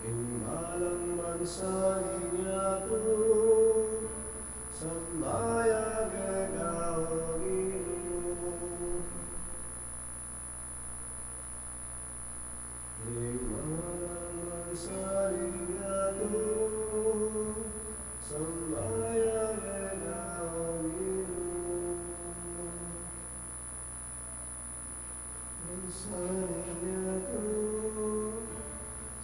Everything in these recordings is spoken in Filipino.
Himmalang mansaniyato sammayage gaogino. Himmalang mansaniyato sammayage gaogino. Mansaniyato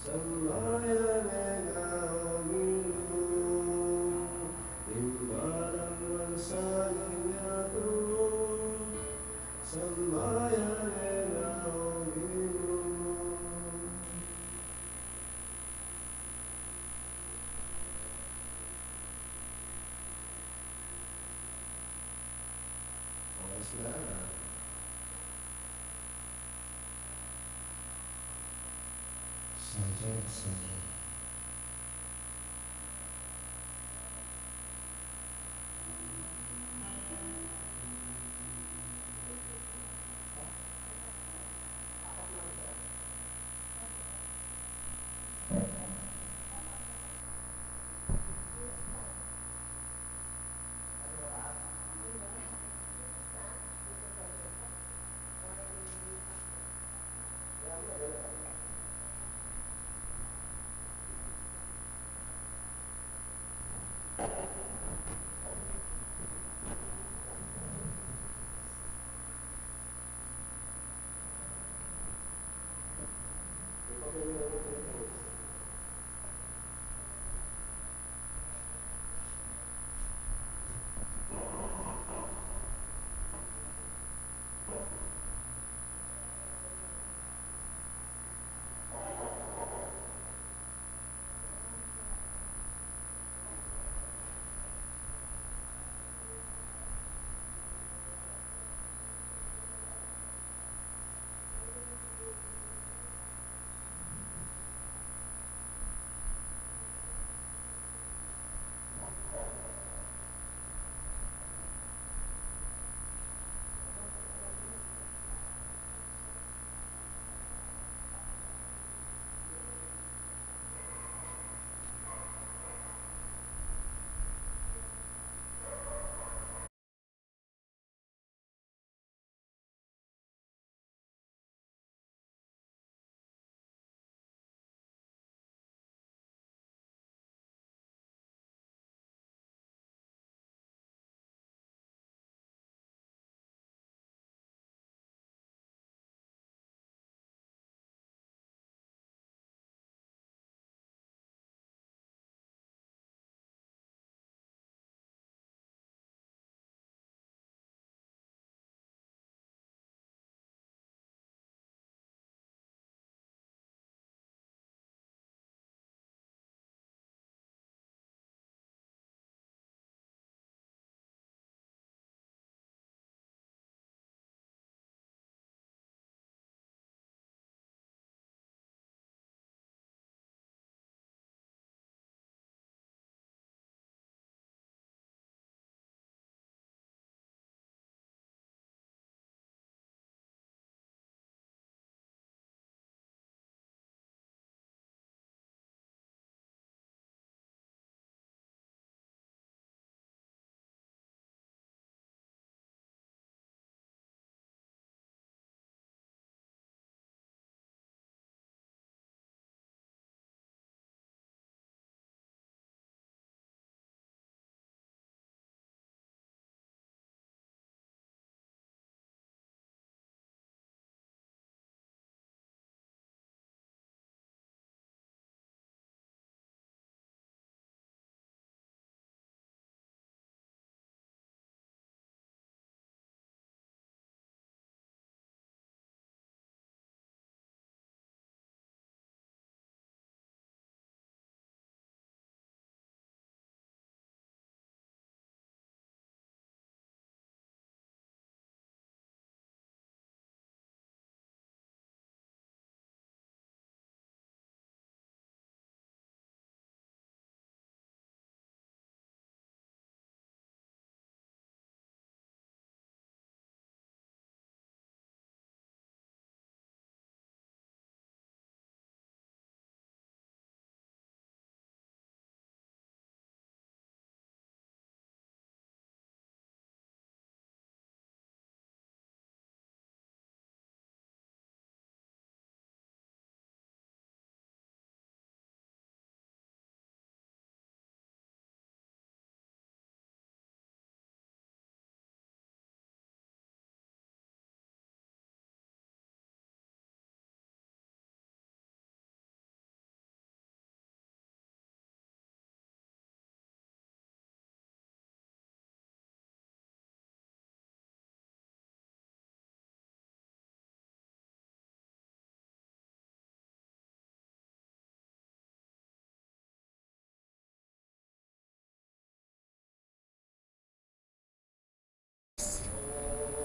sammayage gaogino. Himmalang mansaniyato sammayage gaogino. Oras na. Sadya.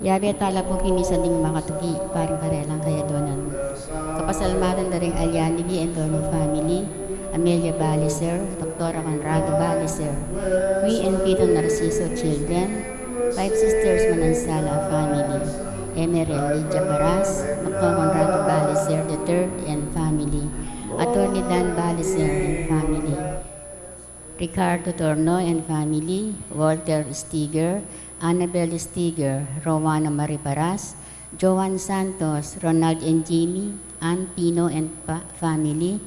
Yabe tala po kini sa ding makatugi, parang karelang kaya donan. Kapasalmatan na rin Alianigi and Dono family, Amelia Baliser, Dr. Conrado Baliser, we and Peter Narciso children, 5 sisters Manansala family, Emerald Lydia Baras, Dr. Conrado Baliser III and family, Attorney Dan Baliser and family, Ricardo Torno and family, Walter Stiger, Annabel Stiger, Rowena Marie Paras, Joan Santos, Ronald and Jimmy, Ann Pino and family,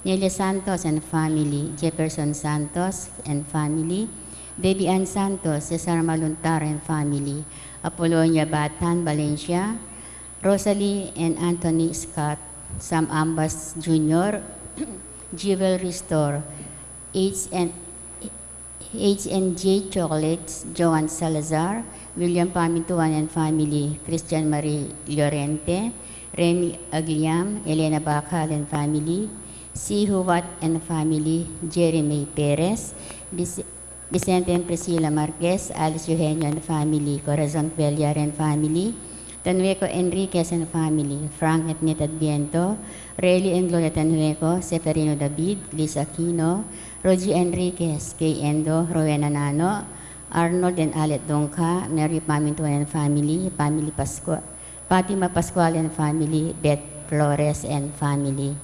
Nelia Santos and family, Jefferson Santos and family, Debbie Ann Santos, Cesar Maluntar and family, Apolonia Batan Valencia, Rosalie and Anthony Scott, Sam Ambas Jr., Jewelry Store, H&J Chocolates, Joan Salazar, William Pamintuan and family, Christian Marie Llorente, Remy Agliam, Elena Bacal and family, C. Huwat and family, Jeremy Perez, Vicente and Priscilla Marquez, Alice Eugenio and family, Corazon Cuellar and family, Tanueco Enriquez and family, Frank et Nita Adviento, Rayleigh and Gloria Tanueco, Seferino David, Lisa Aquino, Rogie Enriquez, Kay Endo, Rowena Nano, Arnold and Alet Donca, Mary Pamintuan and family, Fatima Pascual and family, Beth Flores and family.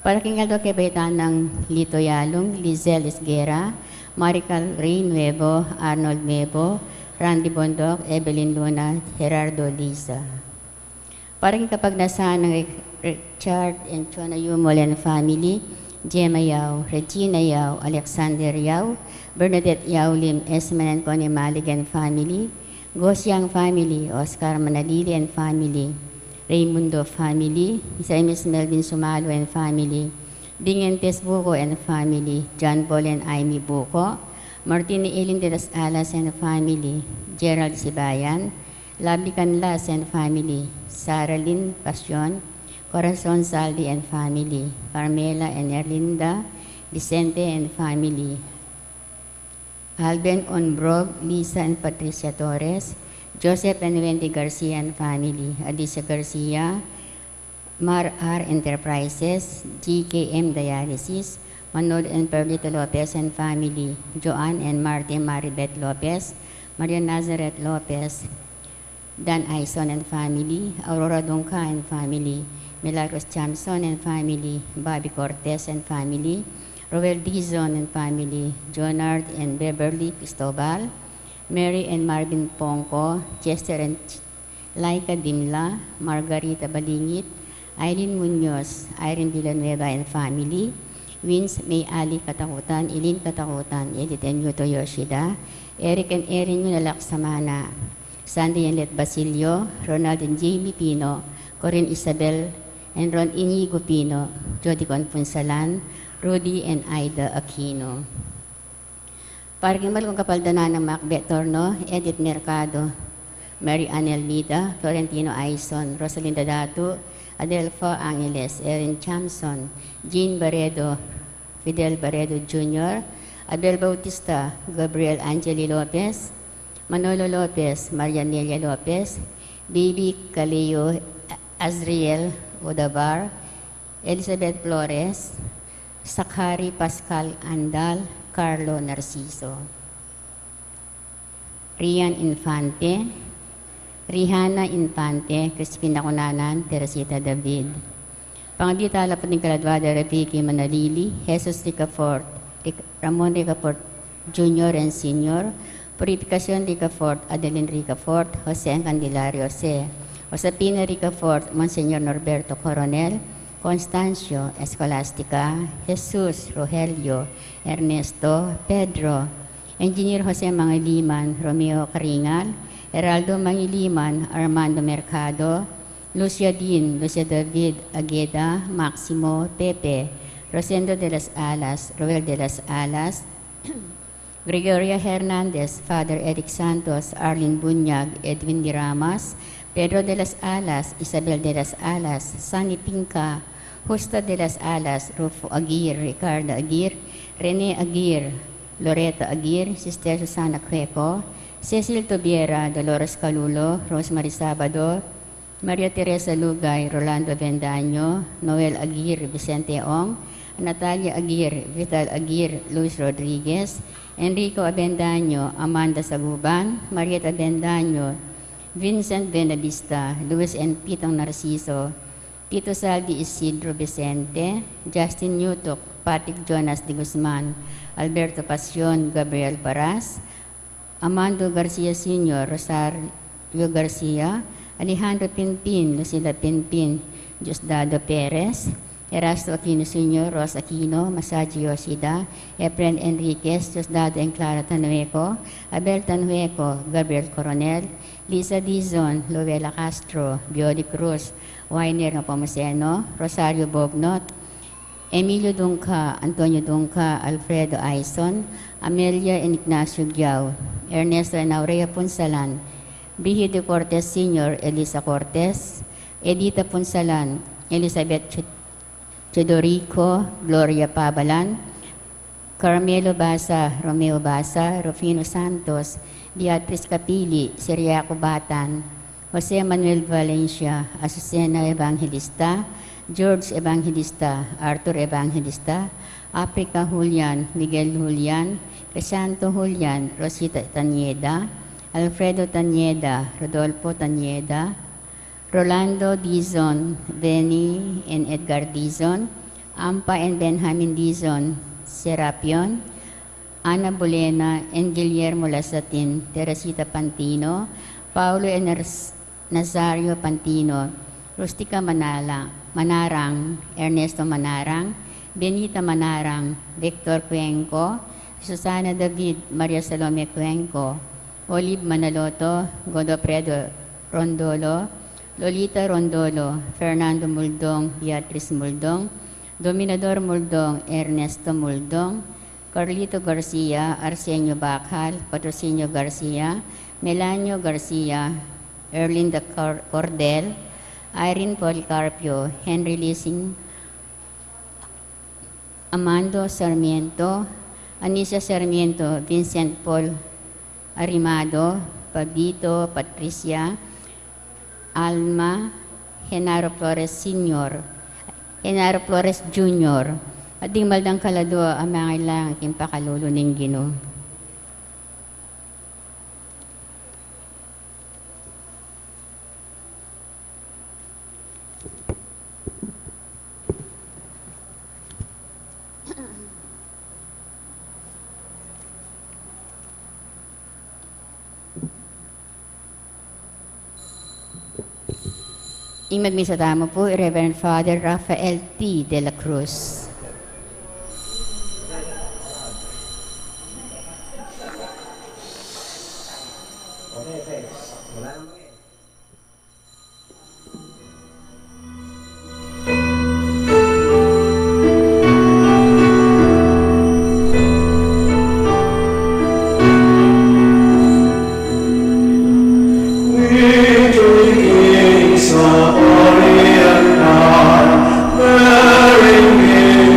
Para kingaldo kay Baitan ng Lito Yalong, Lizelle Esguera, Marical Ray Nuevo, Arnold Nuevo, Randy Bondok, Evelyn Luna, Gerardo Lisa. Para kapag nasaan ng Richard and Chona Yumol and family, Gemma Yao, Regina Yao, Alexander Yao, Bernadette Yao Lim, Esman and Connie Malig and family, Gosyang family, Oscar Manalili and family, Raymundo family, Miss Melvin Sumalo and family, Dingentes Buko and family, John Paul and Amy Buko, Martini Elin de las Alas and family, Gerald Sibayan, Labi Canlas and family, Sarah Lynn Passion, Corazon Saldi and family, Carmela and Erlinda, Vicente and family, Alben Onbrog, Lisa and Patricia Torres, Joseph and Wendy Garcia and family, Alicia Garcia, Mar R. Enterprises, GKM Dialysis, Manod and Perlito Lopez and family, Joanne and Martin Maribeth Lopez, Maria Nazareth Lopez, Dan Aison and family, Aurora Donca and family, Milagros Chamson and family, Bobby Cortez and family, Roel Dizon and family, Jonard and Beverly Cristobal, Mary and Marvin Ponco, Chester and Laika Dimla, Margarita Balingit, Eileen Munoz, Irene Villanueva and family, Vince May Ali Katakutan, Eileen Katakutan, Edith and Yuto Yoshida, Eric and Erin Yunalaksamana, Sandy and Let Basilio, Ronald and Jamie Pino, Corinne Isabel and Ron Inigo Pino, Jody Conpunsalan, Rudy and Aida Aquino. Parang malong kapaldanan ng Macbeth Torno, Edith Mercado, Mary Ann Elmida, Florentino Aison, Rosalinda Datu, Adelfo Angeles, Erin Chamson, Jean Barredo, Fidel Barredo Jr., Abel Bautista, Gabriel Angeli Lopez, Manolo Lopez, Marianelia Lopez, Baby Caleo Azriel Odabar, Elizabeth Flores, Sakari Pascal Andal, Carlo Narciso, Rian Infante, Rihanna Infante, Crispina Cunanan, Teresita David. Pangditala po ng Caladwada, Repique Manalili, Jesus Ricafort, Ramon Ricafort Jr. and Sr., Purificación Ricafort, Adeline Ricafort, Jose Candelario Jose, Josepina Ricafort, Monsignor Norberto Coronel, Constancio Escolastica, Jesus Rogelio, Ernesto, Pedro, Engineer Jose Mangiliman, Romeo Caringal, Heraldo Mangiliman, Armando Mercado, Lucia Dean, Lucia David Agueda, Maximo, Pepe, Rosendo de las Alas, Roel de las Alas, Gregoria Hernandez, Father Eric Santos, Arlene Bunyag, Edwin Diramas, Pedro de las Alas, Isabel de las Alas, Sunny Pinca, Justa de las Alas, Rufo Aguirre, Ricardo Aguirre, Rene Aguirre, Loreto Aguirre, Sister Susana Cueco, Cecil Tobiera, Dolores Calulo, Rosemary Sabado, Maria Teresa Lugay, Rolando Bendaño, Noel Aguirre, Vicente Ong, Natalia Aguirre, Vital Aguirre, Luis Rodriguez, Enrico Abendaño, Amanda Saguban, Marieta Abendaño, Vincent Benavista, Luis N. Pitong Narciso, Tito Saldi Isidro Vicente, Justin Newtok, Patrick Jonas de Guzman, Alberto Pasion, Gabriel Paras, Amando Garcia Sr., Rosario Garcia, Alejandro Pinpin, Lucila Pinpin, Diosdado Perez, Erasto Aquino Sr., Rosa Aquino, Masaji Yoshida, Efren Enriquez, Diosdado and Clara Tanueco, Abel Tanueco, Gabriel Coronel, Lisa Dizon, Luella Castro, Bioli Cruz, Wainer Napomuceno, Rosario Bognot, Emilio Dungca, Antonio Dungca, Alfredo Aison, Amelia and Ignacio Giao, Ernesto and Aurea Punsalan, Brigido Cortez Sr., Elisa Cortez, Edita Punsalan, Elizabeth Chodorico, Gloria Pabalan, Carmelo Basa, Romeo Basa, Rufino Santos, Beatriz Capili, Siriaco Batan, Jose Manuel Valencia, Azucena Evangelista, George Evangelista, Arthur Evangelista, Africa Julian, Miguel Julian, Crisanto Julian, Rosita Tanieda, Alfredo Tanieda, Rodolfo Tanieda, Rolando Dizon, Benny and Edgar Dizon, Ampa and Benjamin Dizon, Serapion, Ana Bolena and Guillermo Lasatin, Teresita Pantino, Paulo and Nazario Pantino, Rustica Manarang, Ernesto Manarang, Benita Manarang, Victor Cuenco, Susana David, Maria Salome Cuenco, Olive Manaloto, Godofredo Rondolo, Lolita Rondolo, Fernando Muldong, Beatriz Muldong, Dominador Muldong, Ernesto Muldong, Carlito Garcia, Arsenio Bacal, Patrocinio Garcia, Melanio Garcia, Erlinda Cordel, Irene Policarpio, Henry Lissing, Amando Sarmiento, Anisha Sarmiento, Vincent Paul Arimado, Pablito, Patricia, Alma, Genaro Flores Sr., Genaro Flores Jr., at di maldang kalado ang mga ilang aking pakalulo ng Ginoo. Imagmisa tamo po, Reverend Father Rafael T. de la Cruz. Okay, thanks. Wala naman eh. Sa Orient, bearing in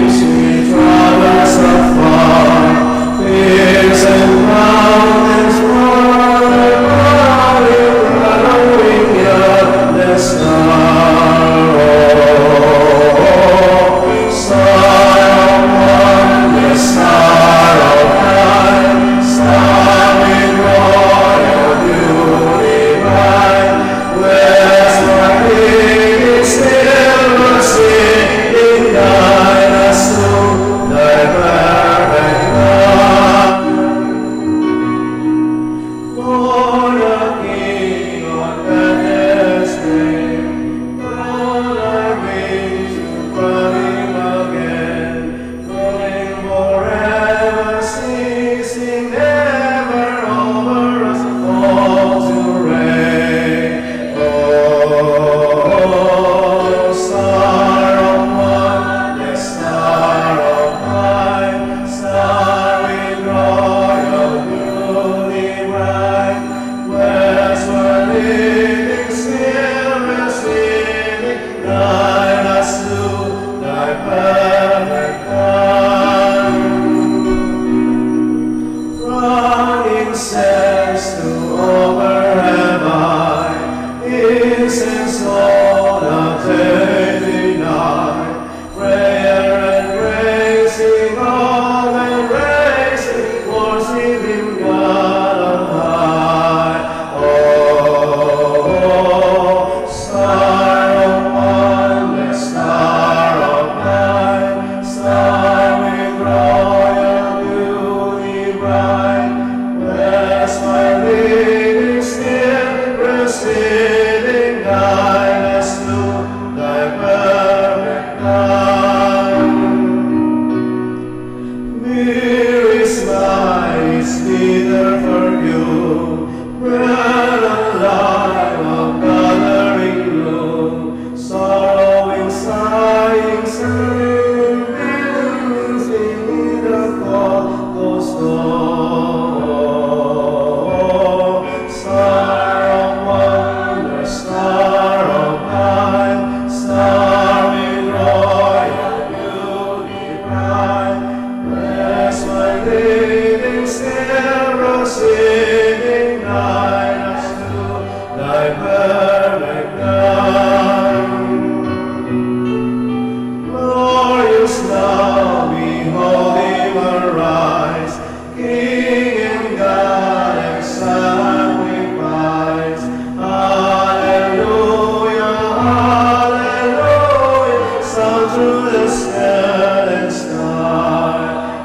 the setting star.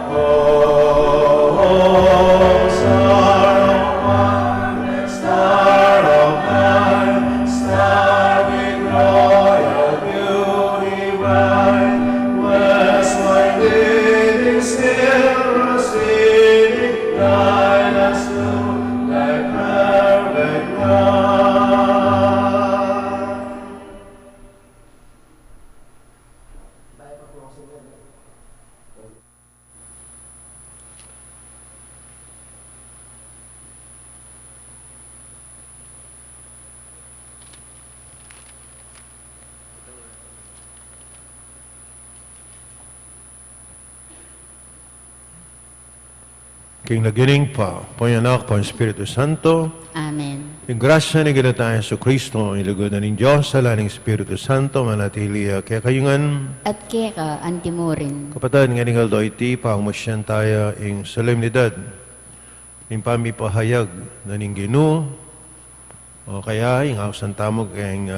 Oh, star of mine, star with royal beauty bright, westward leading, still proceeding, guide us to thy perfect love. Tayo pa po kasi yan. King nagining pa, po yung anak, po ang Espiritu Santo, Amen. yung grasya ni ginatayang sa Kristo, ang ilugodan ng Diyos, sa laning Espiritu Santo, manatili kaya kayungan, At keka antimurin. kapatid, nga ningal do iti, pangmasyan tayo yung solemnidad, yung pamipahayag na ning Ginoo, o kaya yung ausan tamog yung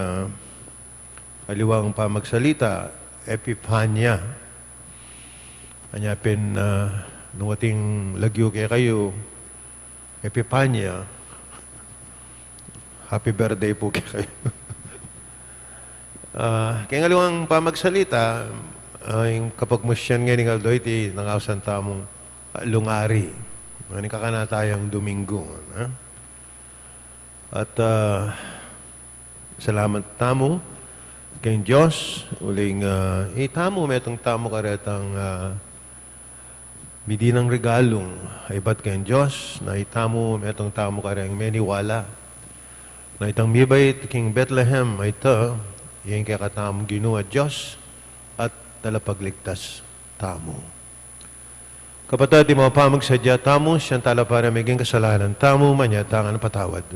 kaliwang pamagsalita, Epipanya. Anyapin nung ating lagyo kaya kayo, Epipanya, happy birthday po kaya kayo. Kaya ngaliwang pamagsalita, yung kapag musyan nga ni Galdoy, nangawasan tamong lungari. Ngayon kakanatayang Domingo. At salamat tamo kay Diyos. Uling itamo, metong tamo karetang midinang regalong ay ba't kay Diyos na itamo, metong tamo kareng meniwala. Na itang mibay king Bethlehem ay ito, yung kaya katamong Ginoo Diyos at talapagligtas tamo. Kapatid, di mga pamagsadya tamo, siyang tala para maging kasalanan tamo, manyatangan patawad.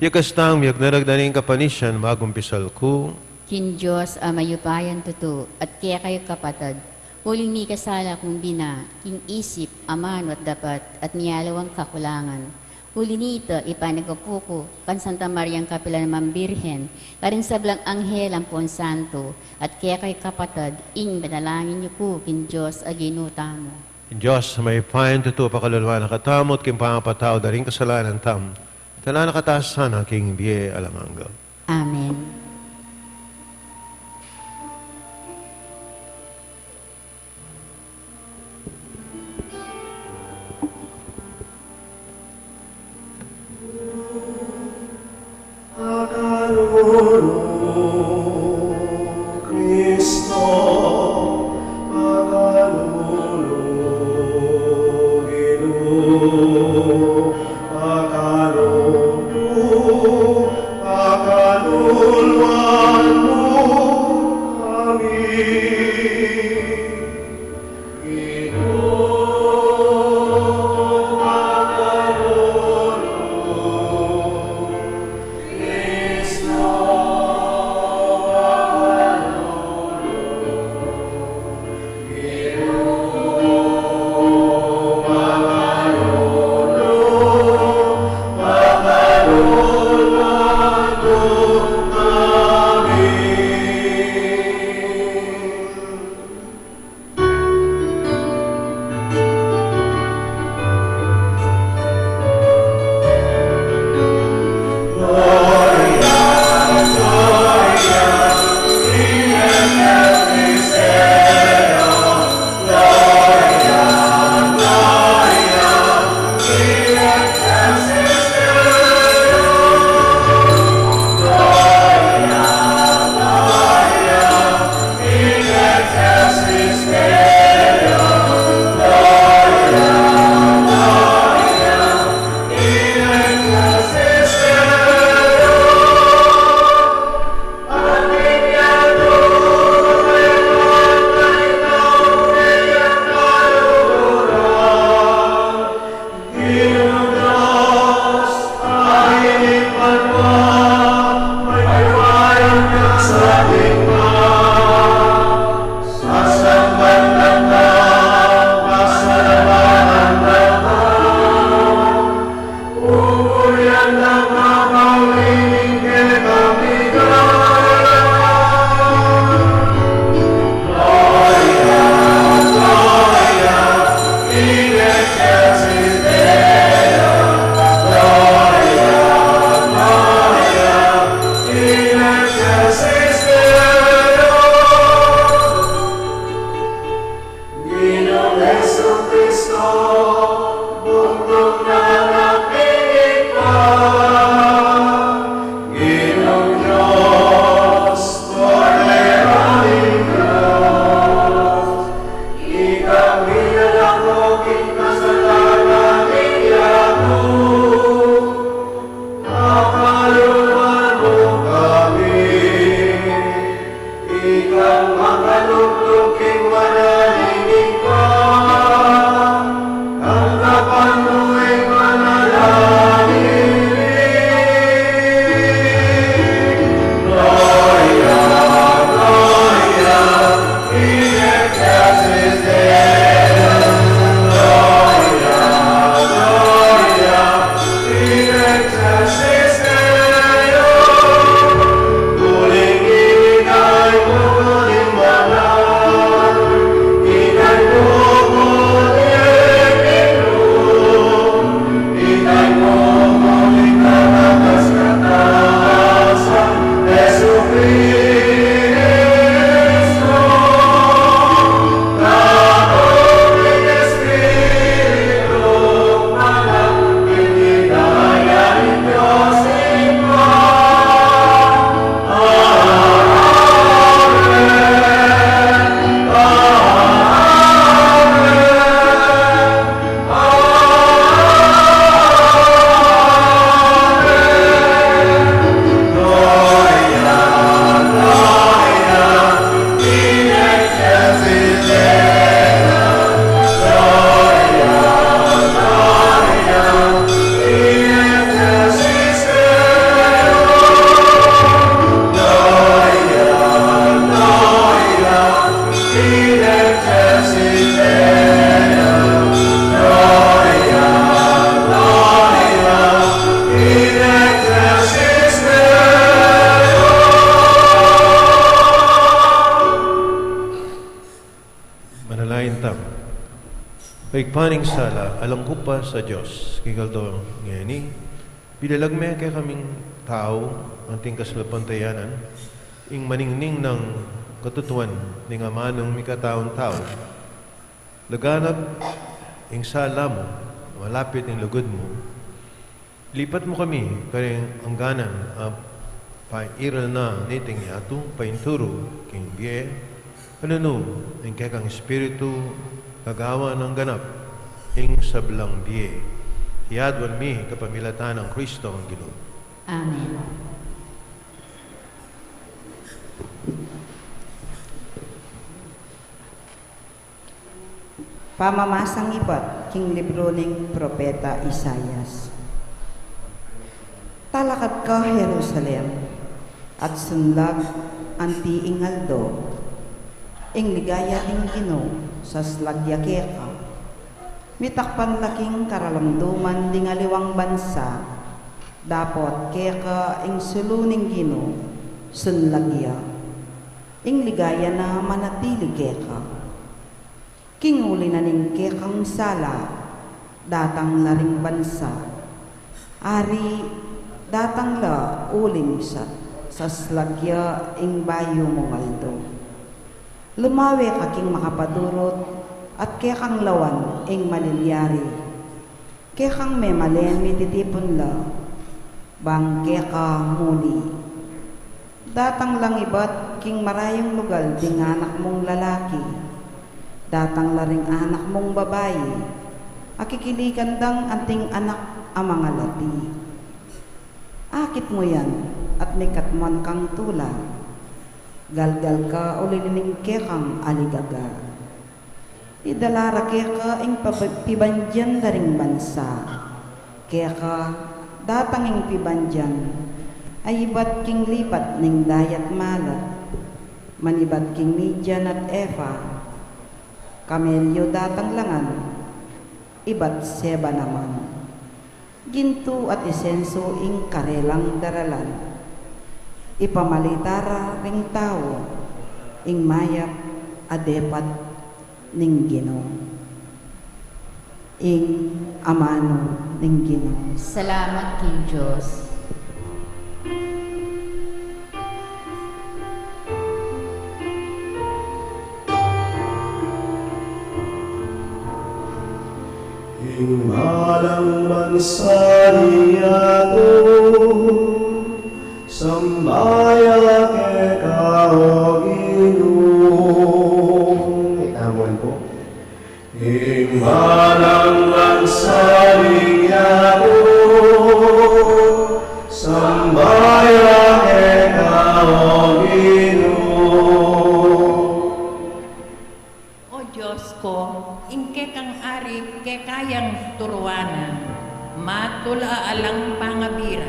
Yakas tang miyag naragdaning kapanisyan, magumpisal ko, Kin Diyos amayupayan tuto at kaya kayo kapatid. Huling mi kasala kong bina, king isip, aman at dapat at niyalawang kakulangan. Huli nito, ipanagapuko, kan Santa Mariang Kapilan Mambirhen, karing sablang anghel ang pon santo, at kaya kayo kapatid, ing banalangin niyo po, kin Diyos aginutamo. Diyos, may payan tuto pakaluluan na katamot, king pangapatao, daring kasalanan tam, tala nakataas sana, king biye alamangga. Amen. lain tam. Paigpaning sala, alam ko pa sa Diyos. Kikaldo ngani, pinalagme kay kaming tao, ang tingkas lapantayanan, ing maningning ng katutuan, ning amanong mikataon tao. Laganap, ing sala mo, malapit ang lugod mo, lipat mo kami, kaya ang ganan, pairal na niting yato, painturo, king biye, ano no, ang kekang espiritu, kagawa ng ganap, ing sablang biye. Iyadwan mi kapamilatan ng Kristo ang Ginoo. Amen. Pamamasang ibat, king libro ng Propeta Isayas. Talakad ka, Jerusalem, at sunlag ang tiing aldo, ing ligaya ing Ginoo sa slagya keka. Mitakpan laking karalamduman di ngaliwang bansa, dapot keka ing suluning Ginoo sunlagya, ing ligaya na manatili keka. Kinguli na ning kekang sala, datang laring bansa, ari datang la uling sa slagya ing bayo mong aldo. Lumawi kaking makapadurot at kekang lawan ing malilyari. Kekang memalen mititipon la, bang keka muli. Datang lang ibat king marayong lugal ding anak mong lalaki. Datang laring anak mong babayi, akikilikan dang anting anak ang mga lati. Akit mo yan at nikatman kang tula, galgal ka ulinining kekang aligaga. Idalara keka ing pibandyan daring bansa, keka datang ing pibandyan, ay ibat king lipat ning dayat malat, manibat king Midian at Efa, kamelyo datang langan, ibat Seba naman, ginto at isenso ing karelang daralan, ipamalitara ring tao, ing mayap adepat ning Ginoo, ing amano ning Ginoo. Salamat king Diyos. Ing malang mansaniyato, sambaya ke kao Ginoo. Itamon po. Ing malang mansaniyato, sambaya ke kao Ginoo. O Diyos ko, ingke kang ari ke kayang turuanan, matula alang pangabira.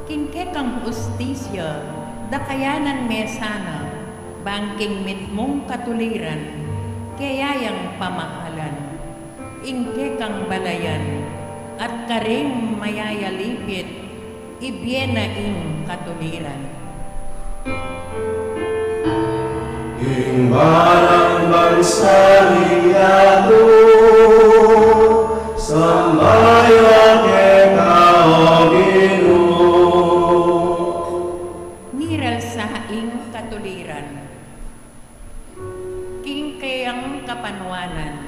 Kingke kang ustisya, dakayanan mesana, bangking mitmong katuliran, kayayang pamahalan. Ingke kang balayan, at karing mayayalipit, ibyena ing katuliran. Ing barang bansaniyato, sambaya ke kao Ginoo. Niral sa ing katuliran, king kayang kapanwanan,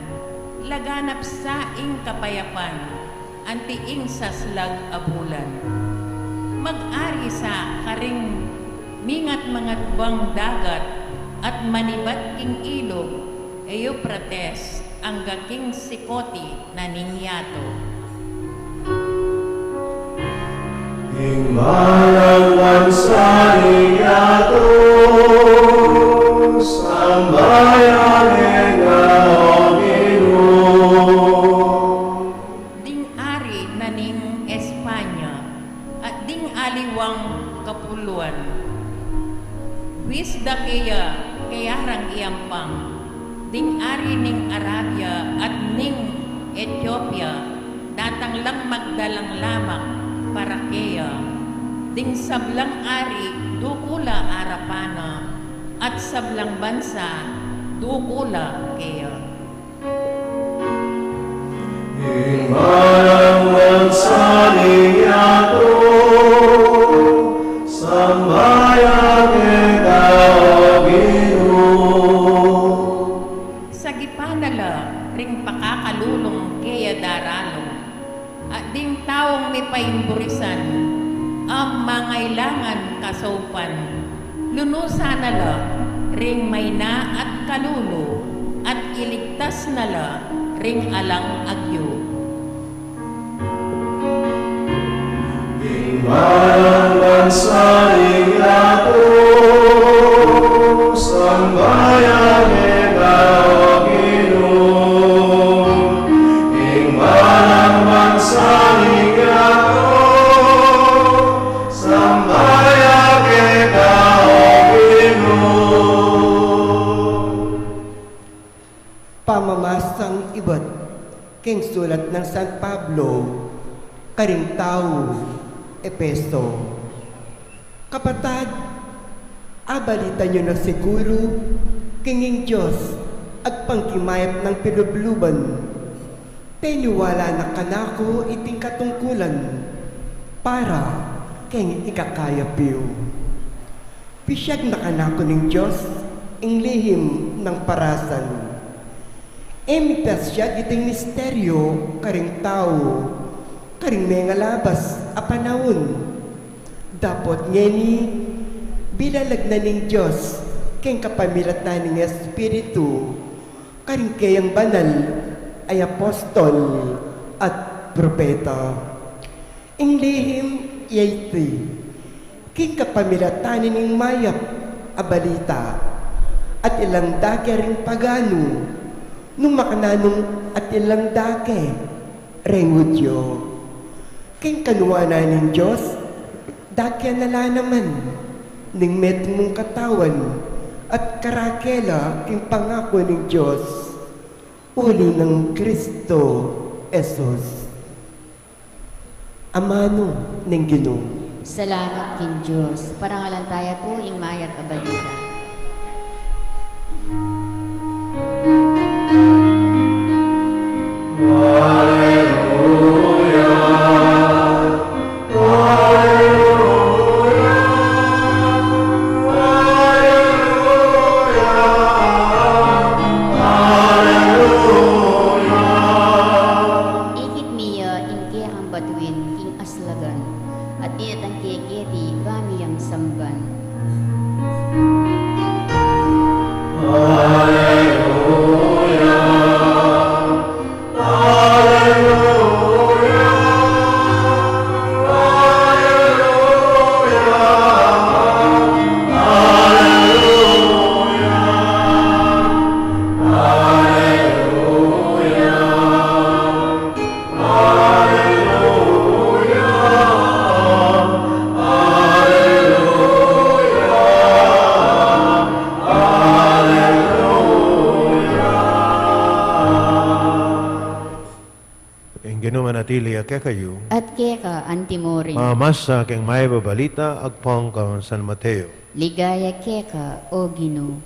laganap sa ing kapayapan, anti ing saslag abulan. Mag-ari sa karing mingat mga bang dagat, at manibat king ilog, Euphrates, ang gaking sikoti na ningyato. Ing marang mansaniyato, sambayan kao Ginoo. Ding ari na ning Espanya, at ding aliwang kapuluan. Wisda kayarang iampang, ding ari ning Arabia at ning Ethiopia, datang lang magdalang lamak para kaya, ding sablang ari dukula arapana, at sablang bansa dukula kaya. Ingmanang magsaling yato, sambayang ikaw Ginoo. Sa gipanala, ring pakakalulong kaya daralo. At ding taong may paimburisan, ang mangailangan kasaupan. Lunusan nala, ring may na at kalulo, at iligtas nala, ring alang agyo. Ingmanang magsaling yato, sambayang ikaw Ginoo. Ingmanang magsaling yato, sambayang ikaw Ginoo. Pamamasang iba't king sulat ng San Pablo, karing tao, Epeso. Kapatad, abalita nyo na siguro, kinging Diyos, at pangkimayap ng pinubluban. Teniwala na kanako iting katungkulan, para king ikakayapiw. Pisyag na kanako ng Diyos, ing lihim ng parasan. Emitas siya iting misteryo, karing tao, karing may nga labas a panahon. Dapat ngeni, bilalag na ning Diyos, keng kapamilatan ng Espiritu, karing kayang banal ay apostol at propeta. Ing lihim yayti, keng kapamilatan ng mayap a balita, at ilang dake ring pagano, nung makananong at ilang dake rengudyo. King kanuwanan ng Diyos, dakya nala naman, ning met mong katawan, at karakela king pangako ng Diyos, uli ng Kristo Jesus. Amano ng Ginoo. Salamat kin Diyos. Parangalan tayo po ing mayat abalita. Ikit miya inke ang batuin king aslagan at inatang keketi kami ang samban. Ginumanatili ake kayo, At keka antimorin, mamasa keng may babalita, agpong kang San Mateo. ligaya keka o Ginoo.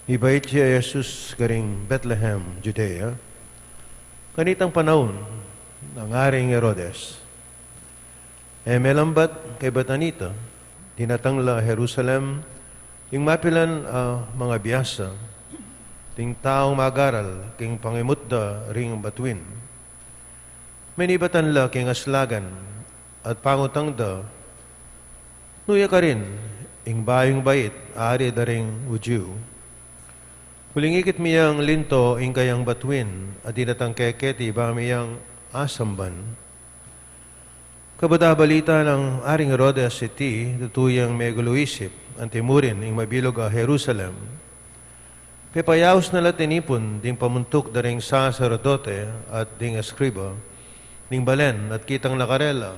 Ibait siya Jesus karing Bethlehem, Judea. Kanitang panahon ng aring Herodes. Melambat kay Batanita, tinatangla Jerusalem, yung mapilan mga biyasa, ting taong magaral, king pangimutda ring batuin. Manibatan la king aslagan, at pangutangda, nuya ka rin, ing bayong bait, ari da ring Udyo. Hulingikit miyang linto ing kayang batuin, at dinatang keketi ba miyang asamban. Kabada balita ng aring Herodes City, tutuyang megaloisip, ang timurin ing mabilog a Jerusalem. Pepayaos na latinipon, ding pamuntok da ring sacerdote at ding eskriba, ding balen at kitang nakarela.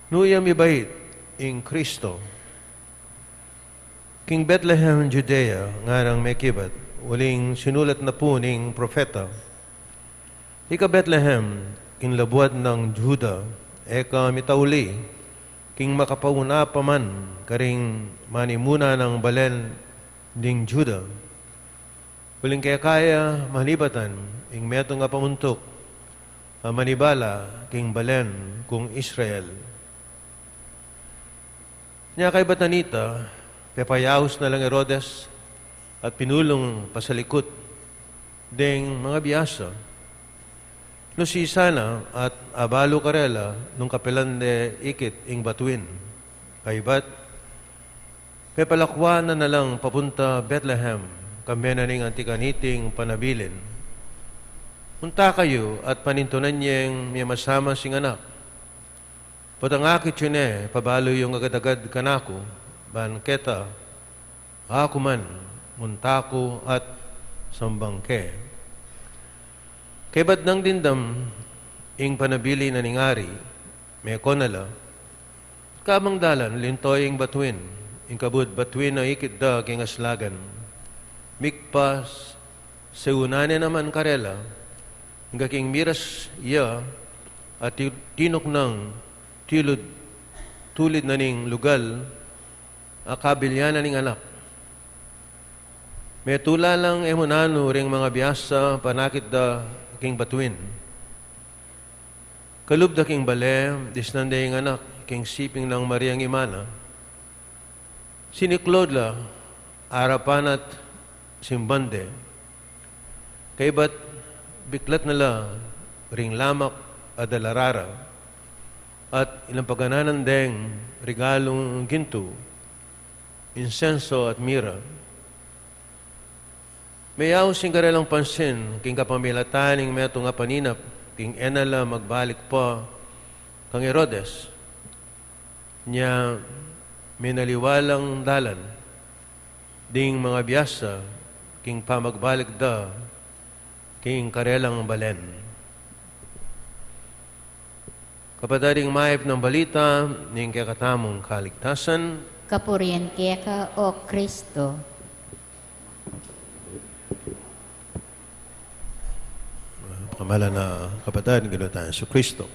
Nuyam ibait ing Kristo. King Bethlehem, Judea, nga nang may kibat, uling sinulat na po ning propeta. Ika Bethlehem, king labuat ng Juda, eka mitauli, king makapauna pa man, karing manimuna ng balen ding Juda. Uling kaya kaya malibatan, ing meto nga pamuntok, manibala, king balen, kung Israel. Nya kay Batanita, pepayahos na lang Herodes, at pinulong pasalikot, ding mga biyasa. No si sana at abalo karela nung kapelan de ikit ing batuin. Kaybat, pepalakwa na lang papunta Bethlehem, kami na ning antikaniting panabilin. Punta kayo at panintunan niyang may masama sing anak. Patangakit yun pabalo yung agad-agad kanako, banketa, ako man, muntako at sambangke. Kay ba't nang dindam, ing panabili na ningari, may konala, kamang dalan, lintoy ing batuin, ing kabud batuin na ikit da king aslagan, mikpas, seunane naman karela, hingga king miras iya, at tinok ng tilod, tulid na ning lugal, akabilyan na ning anak. May tula lang emunano ring mga biyasa, panakit da king batuin. Kalub da king bale, disnande yung anak, king siping ng Mariang Imana. Siniklod la, arapan at simbande. Kay ba't biklat nala, ring lamak at dalarara, at ilang pagananan deng regalong ginto, insenso at mira. Mayaw sing karelang pansin, king kapamilataning meto nga paninap, king enala magbalik pa kang Herodes. Nya minaliwalang dalan, ding mga biyasa, king pamagbalik da, king karelang balen. Kapadaring maip ng balita, ning kakatamong kaligtasan, Kapurian ka, O Kristo. Kamala na kapatid, ginutan sa Kristo.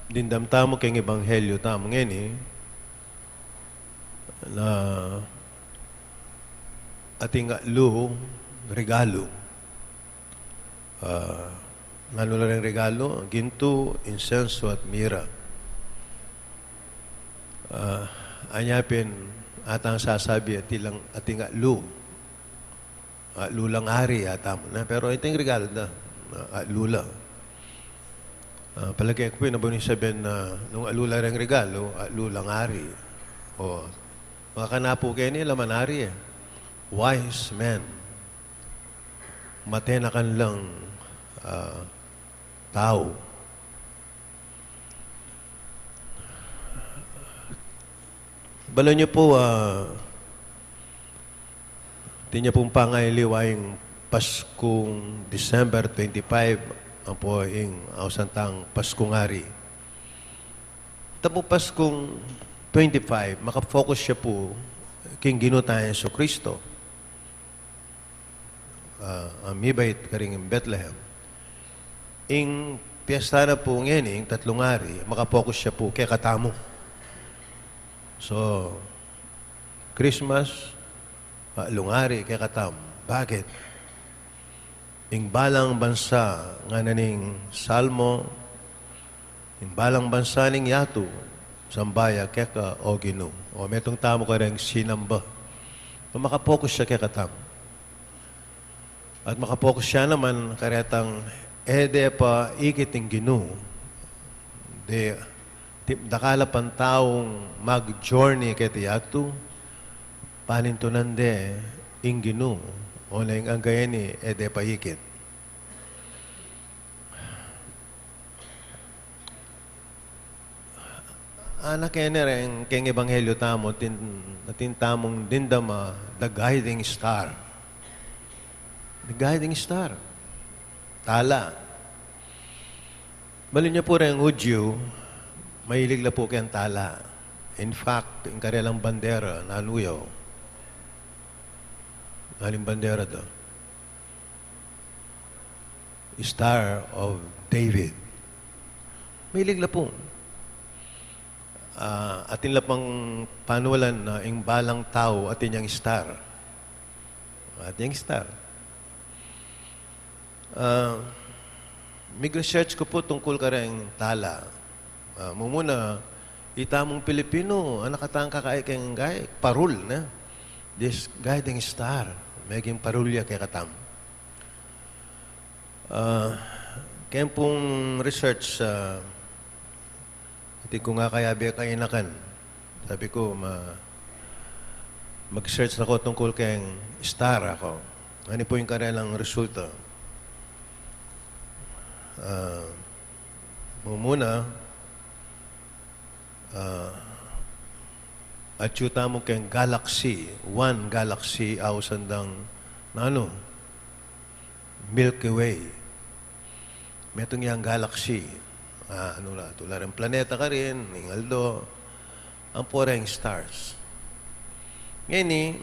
Dindam tamo keng ebanghelyo tamo ngeni na ating lu regalo. Lalo na rin regalo, ginto, insenso at mira. Anyapin atang sasabi at ilang ating lu. Lulang ari atamo na. Pero iting regalo na, lula. Palagi ko pinabuni sabihin na nung alula rin regalo, lulang ari. O, mga kanapo kayo nila manari wise men. Matenakan lang tao. Bala niyo po, di niya pong pangailiwayang Paskong December 25, ang po yung ausantang Paskong Ari. Ito po Paskong 25, makafocus siya po king ginutayan sa Kristo. Ang mibait karing Bethlehem. Ing piyesta na po ngayon, tatlong ari, makapokus siya po kay katamo. So, Christmas, lungari kay katamo. Bakit? Ing balang bansa nga naning salmo, ing balang bansa ning yato, sambaya keka o gino. O metong tamo ka rin sinamba. So, makapokus siya kay katamo. At makapokus siya naman karetang de pa ikiting ginu. De dakala pang taong mag-journey kay tiyatu, panintunan de ing ginu. O na yung anggayan ni de pa ikit. Anak yan rin, keng ebanghelyo tamo, natintamong dindama, the guiding star. The guiding star. Tala. Bali niya po rin Hudyo, mahilig na po kayang tala. In fact, yung kanilang bandera, nanuyaw. Naling bandera do. Star of David. Mahilig na po. Atin lang pang panuwalan na yung balang tao atin yung star. Atin yung star. Mig-research ko po tungkol ka rin tala. Mumuna, itamong Pilipino, anak katang kakaay kayong gay, parul na. This guiding star, maging parulya kay katam. Kaya pong research, hindi ko nga kaya biya kainakan. Sabi ko, mag-search ako tungkol kayong star ako. Ano po yung kanilang resulta? Mumuna, at yuta mo kayong galaxy, one galaxy awsandang Milky Way. Metong yang galaxy. Tular ang planeta ka rin, Ingaldo, ang poreng stars. Ngayon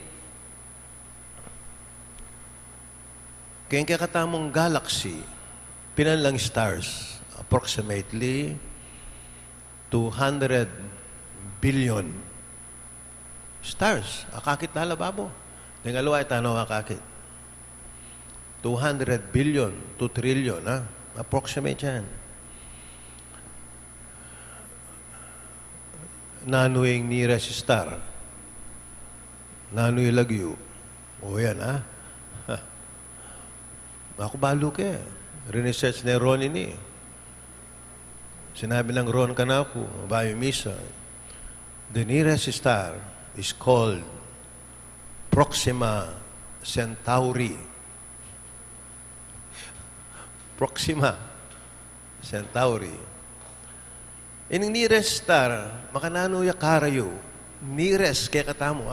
kayong kakatamong galaxy, pinanlang stars, approximately 200 billion stars. Akakit na lababo. Tingalawa, itanaw akakit. 200 billion, 2 trillion, approximate yan. Nanuing nearest star. Nanuing lagyo. O yan, Ako balo ka. Research ni Ron ini. Sinabi ng Ron Canaco, Bayo Misa, the nearest star is called Proxima Centauri. Proxima Centauri. Ining nearest star, makanano ya karayo. Nearest kaya katamo,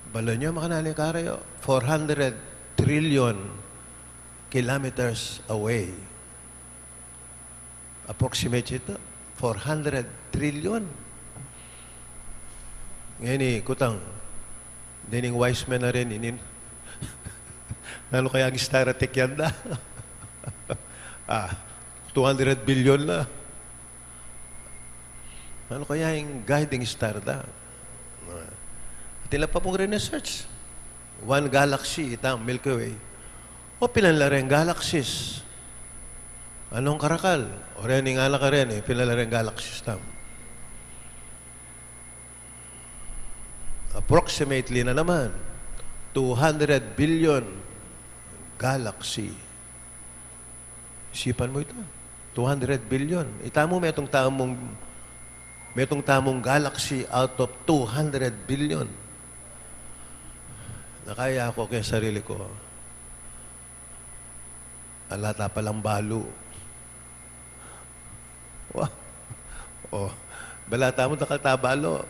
Balo niya makanano ya karayo. 400 trillion kilometers away. Approximate ito. 400 trillion. Ngayon kutang, dining wise men na rin, ano kaya ang staratik yan na? 200 billion na. Ano kaya yung guiding star na? Tila pa pong research. One galaxy, itang Milky Way. O pinanlareng galaxies. Anong karakal? O rin nga ka rin, pinanlareng galaxies tam. Approximately na naman, 200 billion galaxy. Isipan mo ito. 200 billion. Itamo may itong tamong galaxy out of 200 billion. Nakaya ako kaya sarili ko. Alata palang balo. Wow. Balata mo nakatabalo.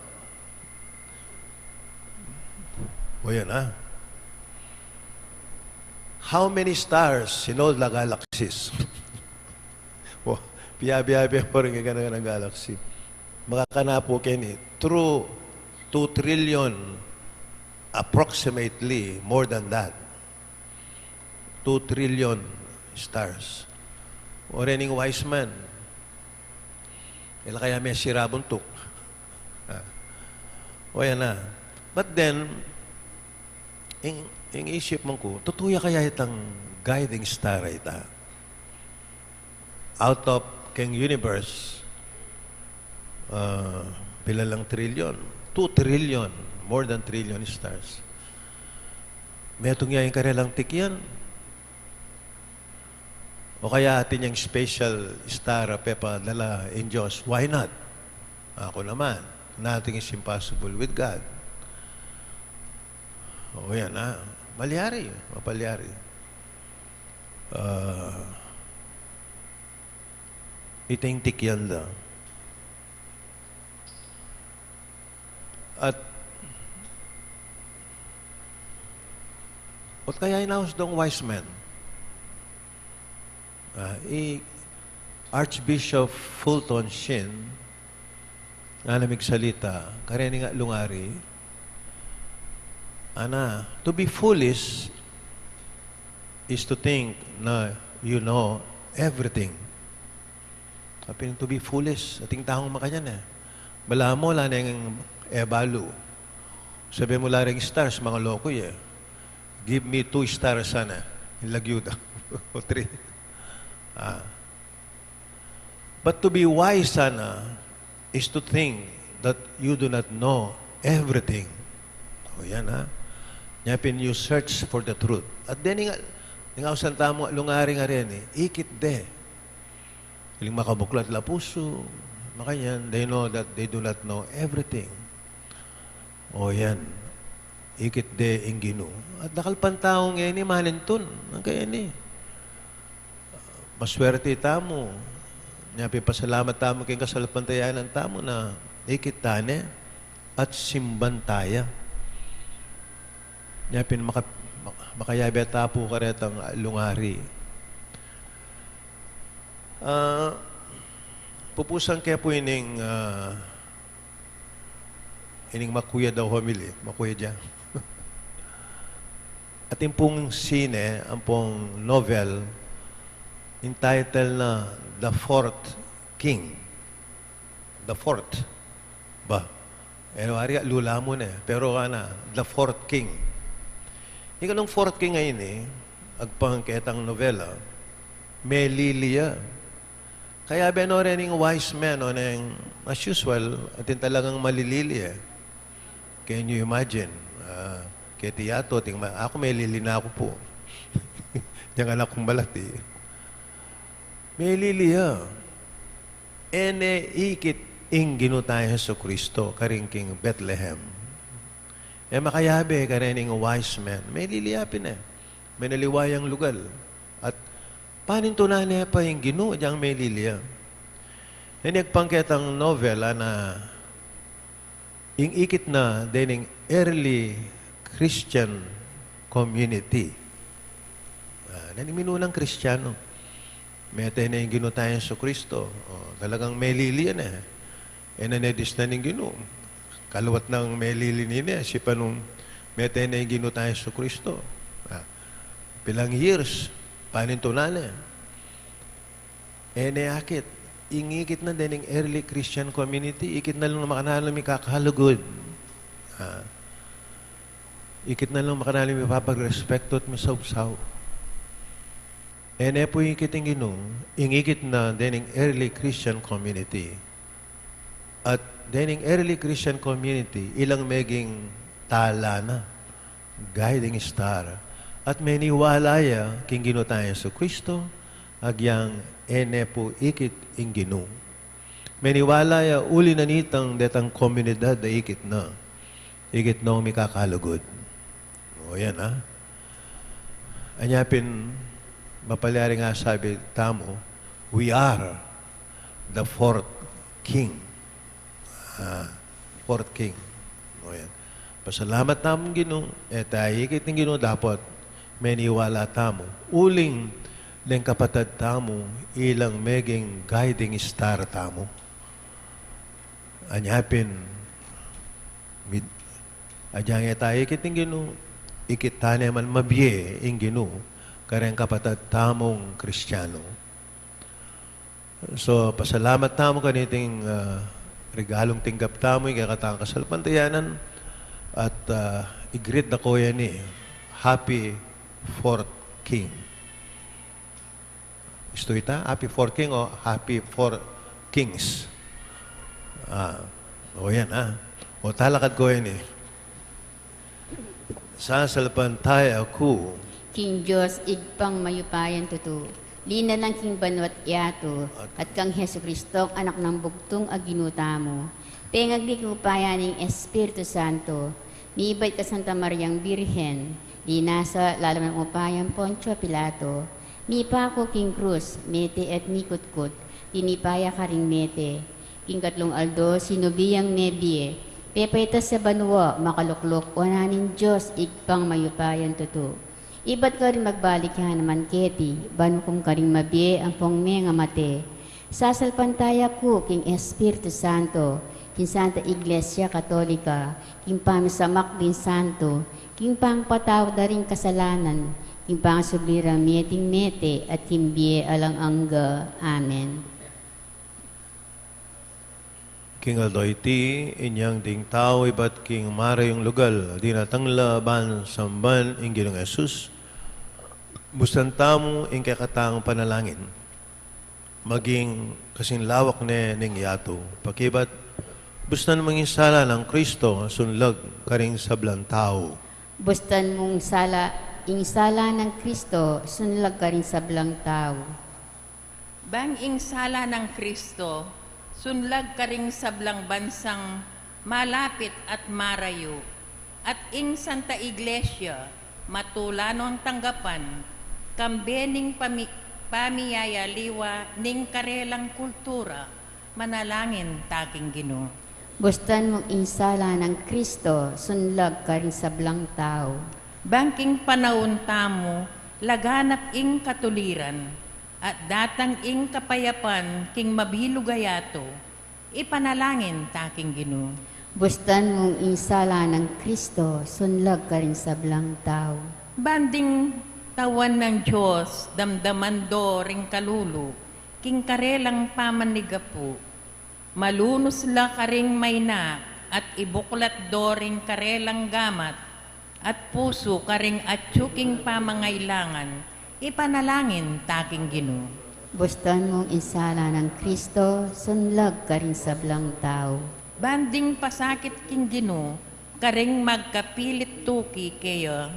O yan, How many stars in all the galaxies? Piya-piya po rin ng galaxy. Makakanapo kayo True 2 trillion, approximately, more than that. 2 trillion stars. O rin wise man. Ila kaya may sirabuntok. O yan na. But then, yung isip mo ko, tutuya kaya itang guiding star ita. Out of keng universe, pila lang trillion. 2 trillion, more than trillion stars. May itong yung kanilang tikyan. O kaya atin yung special star pepa dala in Diyos. Why not? Ako naman. Nothing is impossible with God. O yan, Malyari. Mapalyari. Iting tikyan da. At kaya inaos dong wise men. Archbishop Fulton Sheen, na namigsalita, kareni nga lungari, to be foolish is to think na you know everything. Kapin to be foolish, ating tahong makanyan Bala mo, wala na yung ebalu. Sabi mo laring stars, mga lokoy Give me 2 stars sana. Ilagyuda. O 3. But to be wise sana is to think that you do not know everything. O yan Nyapin you search for the truth. At then nga usan tamo lungari nga rin ikit de. Iling makabuklat la puso. Makanyan, they know that they do not know everything. O yan. Ikit de ingino. At nakalpan taong ni mahalintun. Ang kaya ni. Maswerte tamo. Nyapi pasalamat tamo kayong kasalpantayanan tamo na ikit tane at simban taya. Nyapi makayabi at tapo ka rin ang lungari. Pupusan kaya po ining makuya daw homily. Makuya dyan. At yung pong sine, ang pong novel, entitled na The Fourth King. The Fourth. Ba? Wari, lula mo na Pero The Fourth King. Yung anong Fourth King ngayon agpangketang novela, Meliliya. Kaya rin yung wise man, as usual, atin talagang malilili Can you imagine? Kaya tiyato, ako may lilina ako po. Yung anak kong balati. May liliya. Ikit ingino tayo sa Kristo, karingking Bethlehem. Makayabe ka rin yung wise man. May liliyapin May naliwayang lugar. At panin tunanay pa yung gino, diyang may liliya. Nagpangketang novela na yung ikit na din early Christian community. Naniminunang Kristiyano. May tayo na yung gino tayo sa Kristo. Talagang may liliya nanedis na yung gino. Kaluwat ng may lili niya, siya nung may tayo na yung gino tayo sa Kristo. Pilang years, panin tunanay. Akit. Ingikit na din yung early Christian community. Ikit na lang makanalang may kakahalugod. Ikit na lang makanalang may papag-respecto at may saw-saw. Po ikit yung ginong, ingikit na din yung early Christian community. At din yung early Christian community, ilang meging tala na, guiding star. At may niwalaya, king gino tayo sa Kristo, agyang po ikit ing gino. May niwalaya, uli na nitang detang komunidad na ikit na. Ikit na may kakalugod. O yan Anyapin, mapalyari nga sabi, tamo, we are the fourth king. Fourth king. O yan. Pasalamat tamong gino, tayo ikit ng gino, dapat may niwala tamo. Uling ng kapatid tamo, ilang meging guiding star tamo. Anyapin, adyang tayo ikit ng gino, ikit tayo man mabye ing gino, kareng kapatid tamong Kristiyano. So, pasalamat tamo kaniting regalong tinggap tamo, yung kakatang kasalpantayanan, at i-greet na ko yan Happy Fourth King. Isto ita? Happy Fourth King o Happy Four Kings? O yan O talakad ko yan Sasalpantay ako. King Diyos, igpang mayupayan tutu. Lina ng King Banwat Yato, at kang Heso Kristo, anak ng bugtong aginuta mo. Pengagdi kupayan ng Espiritu Santo, niibay ka Santa Mariang Birhen, di nasa lalam ng upayang Poncio Pilato, ni Paco King Cruz, mete at nikutkut, tinipaya ka ring mete, King Katlong Aldo, sinubiyang nebie, pepaitas sa banwa, makaluklok, wananin Diyos, igpang mayupayan tutu. Iba't ka rin magbalik ka naman keti, banu kong ka rin mabie, ang pong nga mate, Sasalpantaya ko king Espiritu Santo, king Santa Iglesia Katolika, king pamisamak din Santo, king pangpatawad na rin kasalanan, king pangsublirang meting mete at himbie alang angga. Amen. King Aldoyti, inyang ding tao ibat king marayong lugal, di natangla ban samban ing Ginong Jesus, bustan tamo ing kakatang panalangin, maging kasing lawak ning yato, pakibat bustan manging sala ng Kristo sunlag karing sablang tao. Bustan mong sala ng Kristo, sunlag ka rin sa blang tao. Bang ing sala ng Kristo, sunlag ka ring sablang bansang malapit at marayo, at ing Santa Iglesia, matulanong tanggapan, kambening pamiyaya liwa ning karelang kultura, manalangin taking Ginoo. Bustan mong insala ng Kristo, sunlag ka rin sa blang tao. Bangking panahon tamo, laganap ing katuliran, at datang ing kapayapan king mabilugayato, ipanalangin taking Ginoo. Bustan mong insala ng Kristo, sunlag ka rin sa blang tao. Banding tawan ng Diyos, damdaman do ring kalulu, king karelang pamanigapu, malunos la karing mayna, at ibuklat do ring karelang gamat, at puso karing atsuking pamangailangan, ipanalangin taking Ginoo. Bustan mong insala ng Kristo, sunlag ka rin sa blang tao. Banding pasakit king Ginoo, karing magkapilit tuki kayo,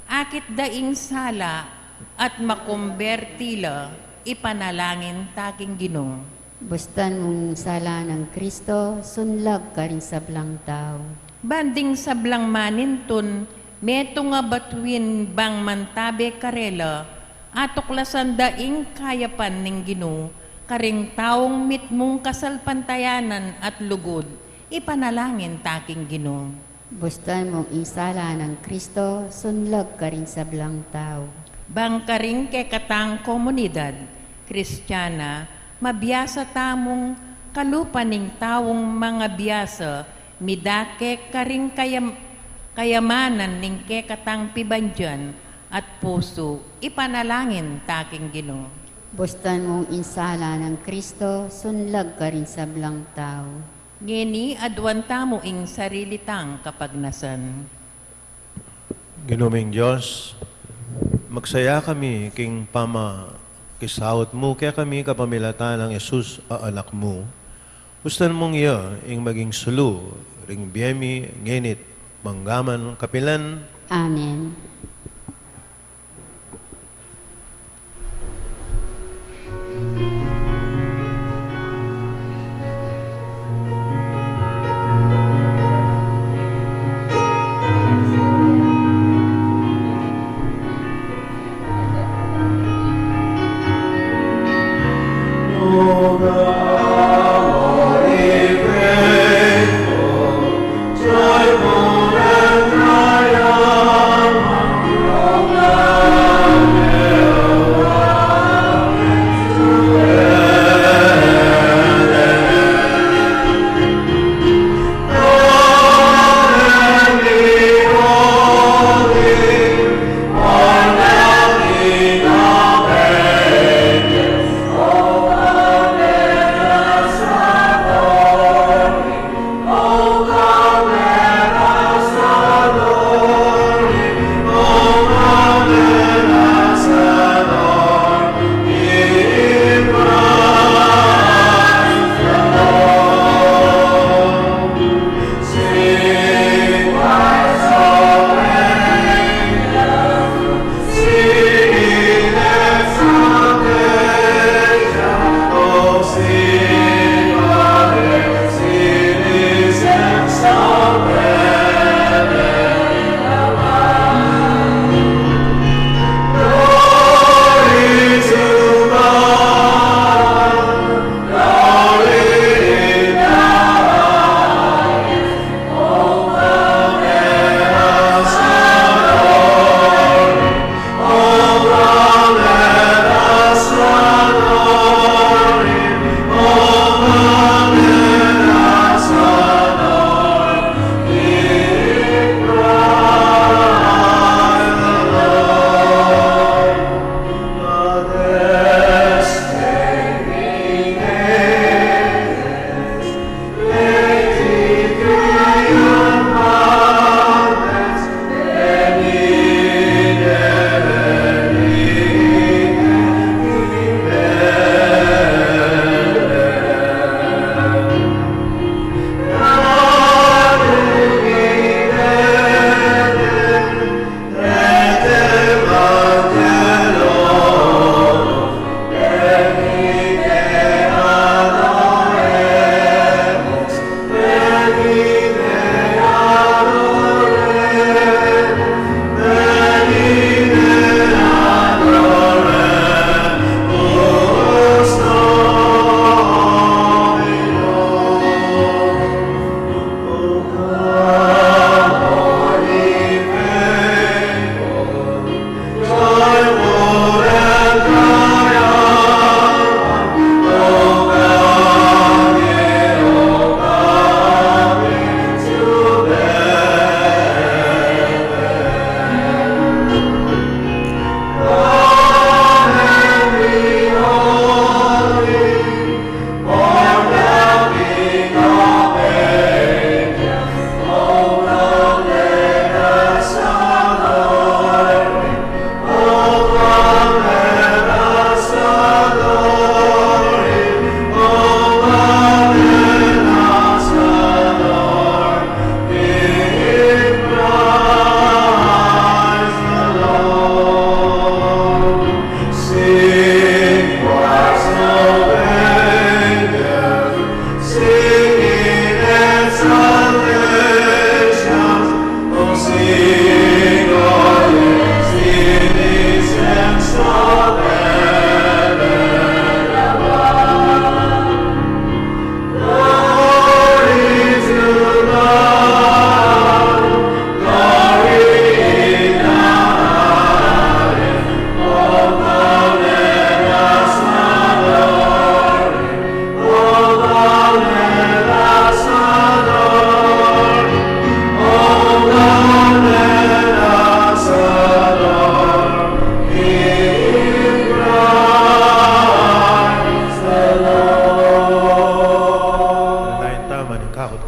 akit daing sala at makumbertila, ipanalangin taking Ginoo. Bustan mong sala ng Kristo, sunlag ka rin sa blang tao. Banding sablang manintun, meto nga batuin bang mantabe karela, atuklasan daing kayapan ning Ginoo, karing taong mitmong kasalpantayanan at lugod, ipanalangin taking Ginoo. Bustan mong insala ng Kristo, sunlag ka rin sa blang tao. Bang karing kekatang komunidad, Kristiyana, mabiyasa tamong kalupaning taong mga biyasa, midake karing kayamanan ning kekatang pibandyan at puso, ipanalangin taking Ginoo. Bustan mong insala ng Kristo, sunlag ka rin sa blang tao. Ngeni adwan tamo ing sarilitang kapagnasan. Ginuming Diyos, magsaya kami king kisawot mo, kaya kami kapamilata ng Jesus a anak mo. Bustan mong iya ing maging sulu, ring biyemi, ngenit, manggaman, kapilan. Amen. O God, faithful, joyful and triumphant, O God,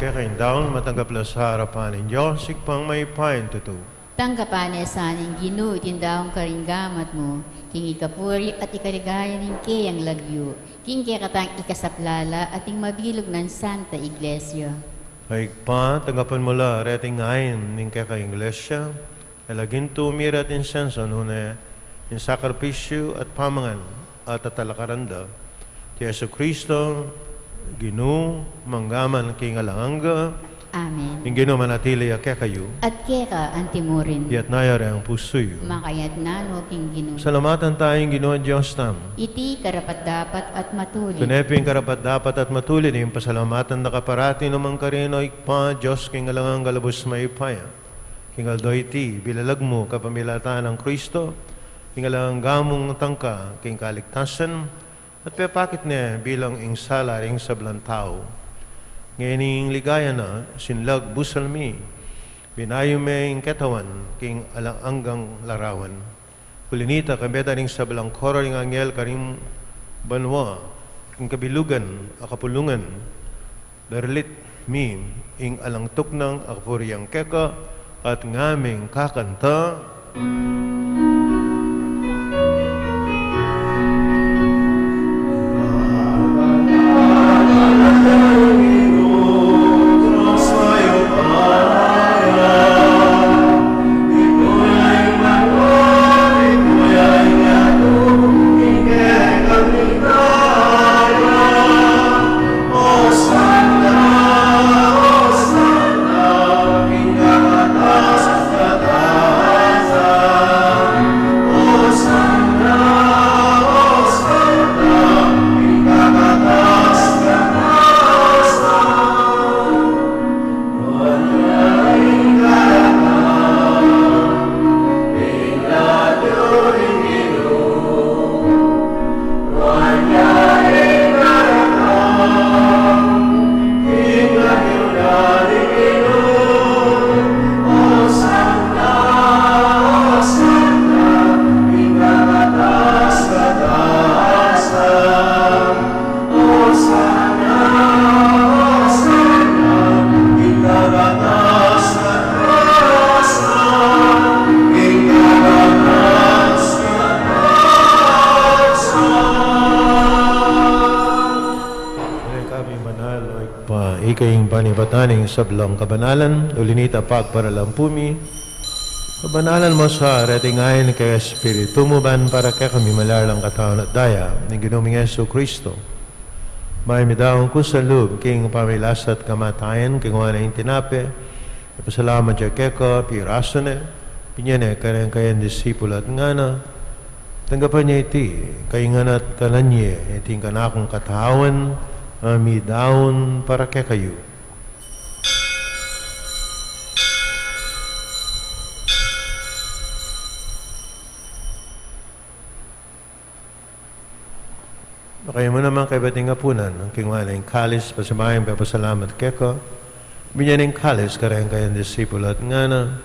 kaya kayong daon, matanggap lang sa harapan ng Diyos, ikpang may pain tutu. Tanggapan niya sa aning Ginoo, tindaong karinggamat mo, king ikapuri at ikaligaya ng kayang lagyo, king katang ikasaplala at ing mabilog ng Santa Iglesia. Ay pa, tanggapan mo la, reting ngayon, ng kaya kayong iglesia, alagin tumira at insenso, nuna, in sakripisyo at pamangan, at atalakaranda, ti Yesu Kristo, Ginoo, manggaman king alanganga, Amen. yung Ginoo manatili kaya kayo, At keka antimurin, yat nayari ang pusoyo. makayat nano king Ginoo. Salamatan tayong Ginoo Diyos nam. Iti karapat-dapat at matuli. Kuneping karapat dapat at matulin yung pasalamatan na kaparati namang karino ikpa Diyos king alangang galabos maipaya. King aldoy ti bilalag mo kapamilataan ng Kristo, king alangang gamong tangka king kaligtasan at pepakit niya bilang ing sala ring sablang tao. Ngayon ing ligaya na sinlag busalmi, binayo may ing ketawan king alanggang larawan. Kulinita kambeta ring sablang koro ring angel karing banwa, ing kabilugan, akapulungan, berlit mi, ing alangtok ng akapuryang keka, at ngaming kakanta, ikaying panibataning sablang kabanalan, ulinita pagparalampumi, kabanalan mo sa retingayin kay Espiritu mo ban para kay kami malalang katawan at daya ng Ginoong Yesu Kristo. May midaong ko sa loob, king pamilasat kamatayan, king wana yung tinape, ipasalamat siya keko, piraso na, pinyane, kanyang kayang disipulat nga na, tanggapan niya iti, kay nga na't kananye, iting kanakong katawan, ami daon para kay kayo. Kaya mo naman kay bating apunan, ang kingwaling kalis, pasamayang papasalamat keko, binyaning kalis, karayang kayang disipulat nga na,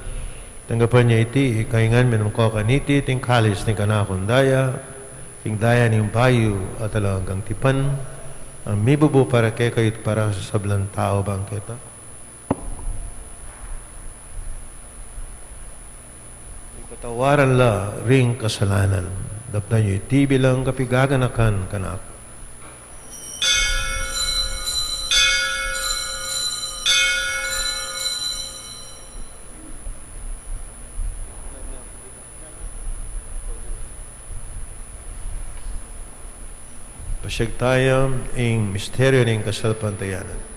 tanggapan niya iti, ikaingan minumkokaniti, ting kalis ng kanakong daya, ting daya ng bayo at talagang tipan, ang mibubo para kay kayo para sa sablang tao bang kita. Ikatawaran la ring kasalanan. Dapna nyo iti bilang kapigaganakan kanak. Pasyag tayo ang misteryo ng kasalpantayanan.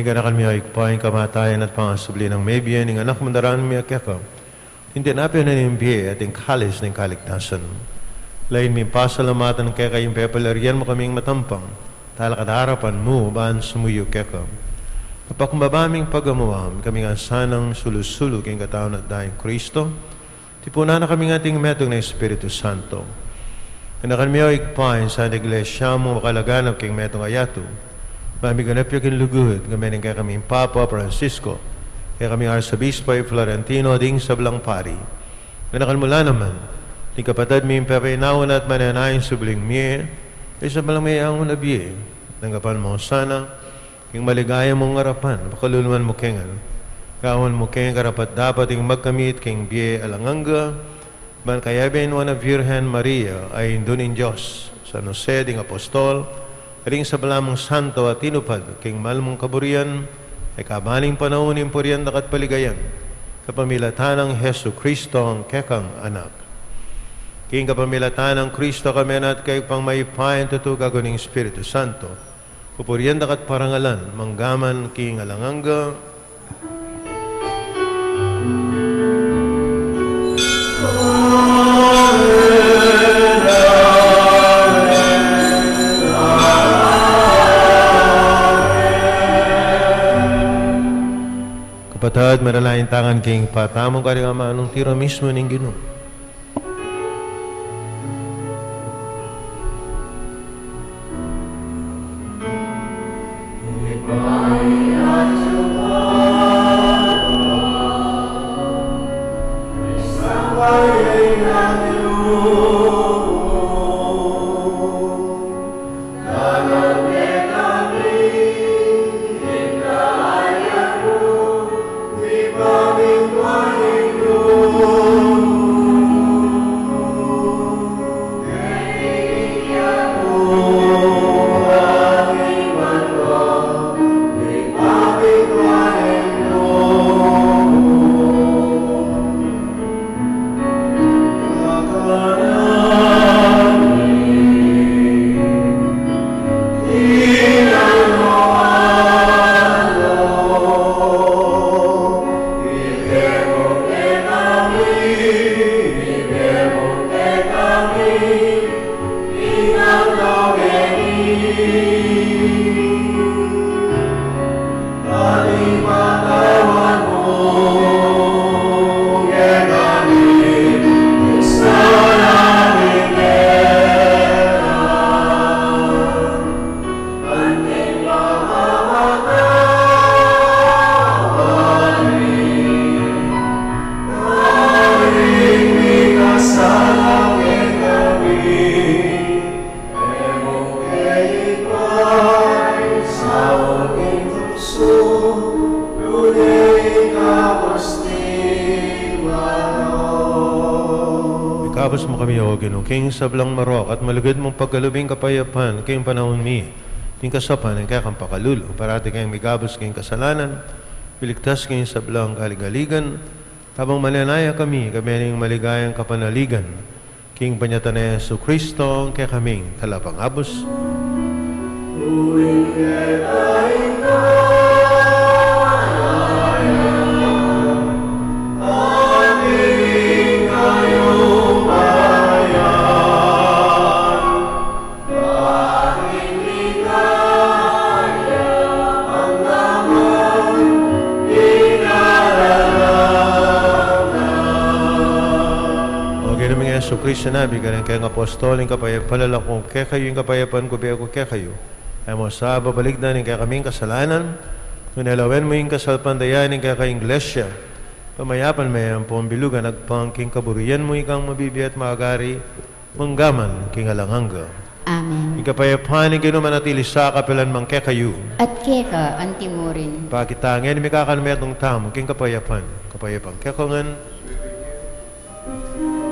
ganakan mi aikpain kamatayan at pangasubli ng maybiyan ng anak mandaran mi akeka. Hindi napin na nimbiye at yung kalis ng kaligtasan. Lain mi pasalamatan kaya kayong pepalarian mo kaming matampang. Talakad harapan mo, baan sumuyo keka. Kapakumbabaming pagamuam, kami nga sanang sulusulog ang katawan at dahil Kristo. Tipunan na kami ating metong na Espiritu Santo. Kanakan mi aikpain sa iglesia mo makalaganap king metong ayato. Mami ganap yung luguhod, kami kaya kaming Papa Francisco. Kaya kami Arsobispo Florentino ding sablang pari. Kanakan mula naman, di kapatid mi impepinawan at mananayin subling mi, isa malang may ang nabiye. Nanggapan mo sana, yung maligaya mong ngarapan, makaluluman mo kengan. Kawan mo kengan karapat dapat yung magkamit king biye alanganga, man kaya ben wana Virgen Maria ay indunin Diyos sa Jose ding Apostol, ring sa balamong santo at tinupad king malmong kaburian, ay kabaling panahon ng purian dakat paligayan, kapamilatan ng Hesu Kristo ang kekang anak. King kapamilatan ng Kristo kami at kay pang maipayan tutugago ng Espiritu Santo, pupurian dakat parangalan, manggaman king alanganga, Kapatid, maralain tangan king patamong kari ama anong tira mismo ning Ginoo. Ikabos mo kami, O Ginoo, king sablang marok at malugod mong pagkalubing kapayapan, kayong panahon mi, king kasapan, ang kakang pakalulo, parati kayong migabos kayong kasalanan, piligtas kayong sablang kaligaligan, tabang mananaya kami ng maligayang kapanaligan, king panyatan na Yesu Kristo, kaya kaming talapang abos. Yesu Kristo nabi, ganang kayang apostoling kapayapan lalakong kaya kayo yung kapayapan ko, biya ko kaya kayo. Ay mo sa babalik na ng kaya kaming kasalanan, nunalawen mo yung kasalpandayan ng kaya kayong iglesia. Pamayapan may ang pambilugan, nagpangking kaburian mo ikang mabibi at maagari, manggaman king alanganga. Amen. Ikapayapan ng kinumanatili sa kapilan mang kaya kayo. At keka, antimurin. Pakitangin, may kakanmetong tamo, king kapayapan. Kapayapan kaya kongan. Amen.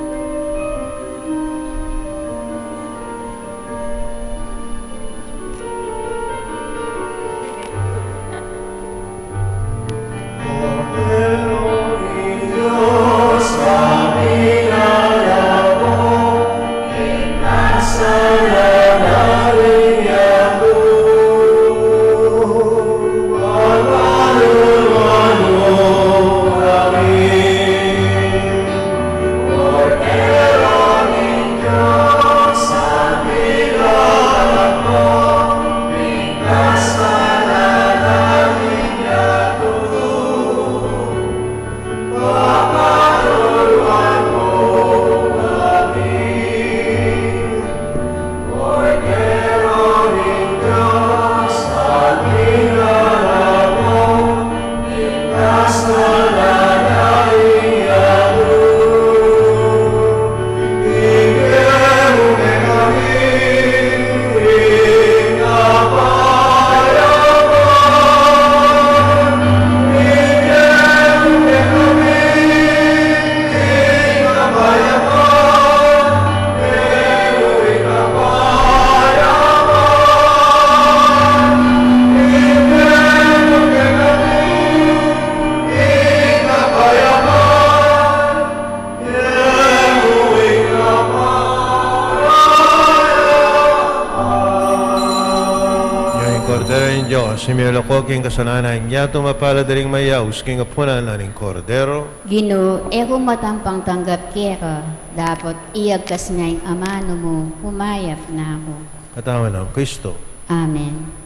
Kapatid ng Diyos, similoko king kasananan niya tumapaladaring mayaus king apunan aning kordero. Gino, eko matampang tanggap keka, dapat iagkas nga yung amano mo, humayap na ako. Katawan ng Kristo. Amen.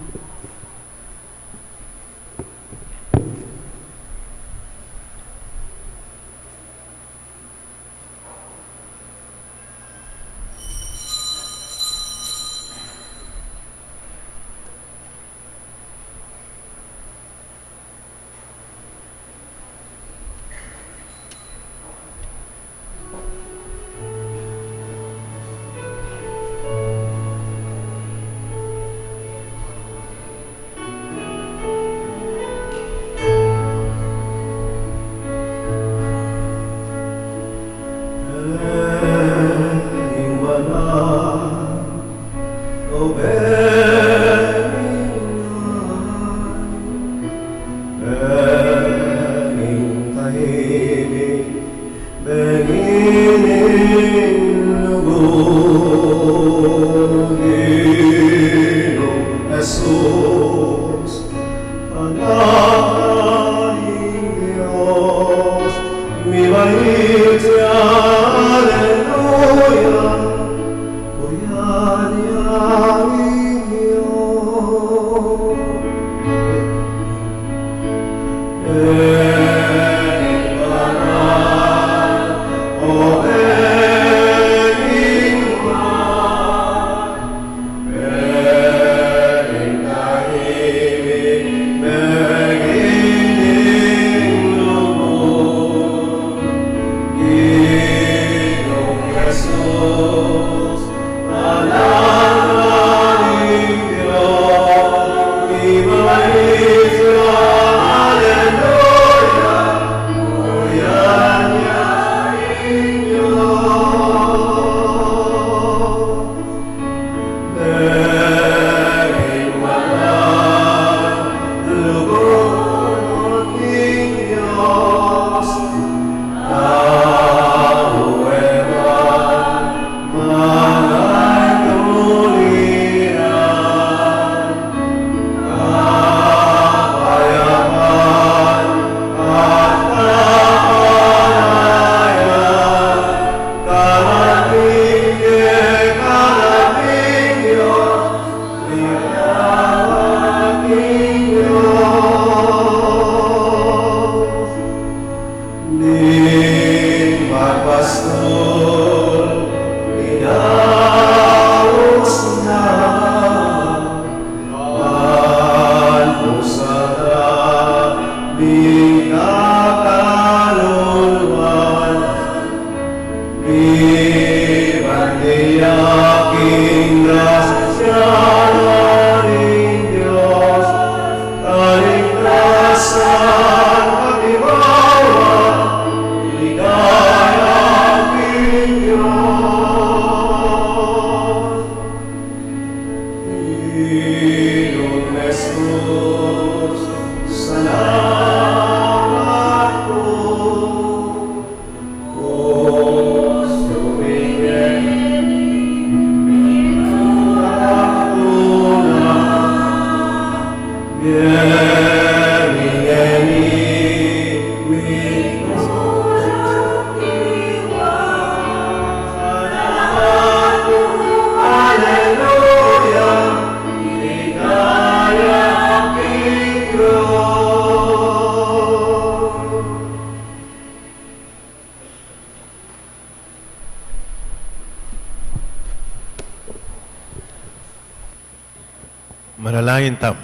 Manalangin tam.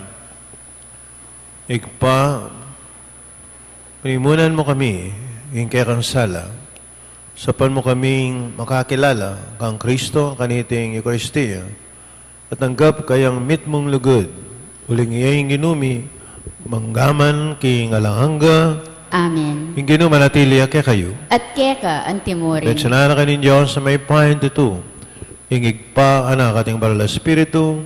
Igpa, panimunan mo kami, yung kaya kang sala, sapan mo kaming makakilala kang Kristo, kaniting Eucharistia, at tanggap kayang mit mong lugod, uling iyayong ginumi, manggaman king alanganga, Amen. yung ginuma natiliya kaya kayo. At keka, ang timurin. At sanana ka ninyo sa may pahin ito, yung igpa, anak ating Banal na Espiritu,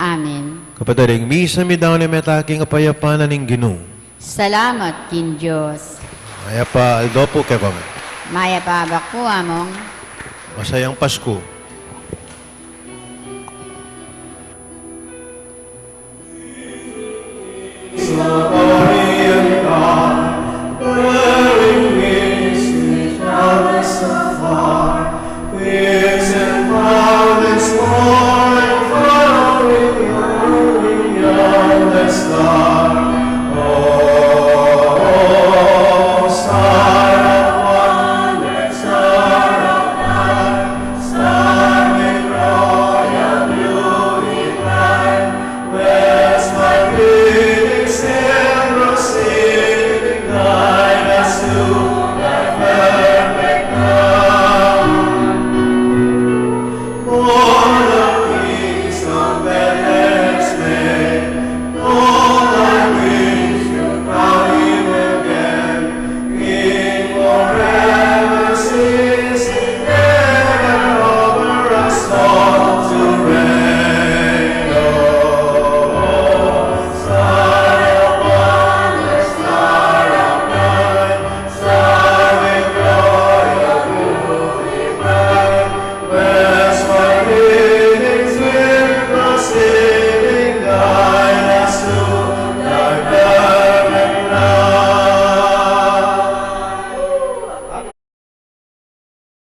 Amen. kapataring misa mi daw na metaking kapayapanan ng Ginoo. Salamat, kin Diyos. Maya pa aldo po kay Pamela. Maya pa ko among. Masayang Pasko. Lord.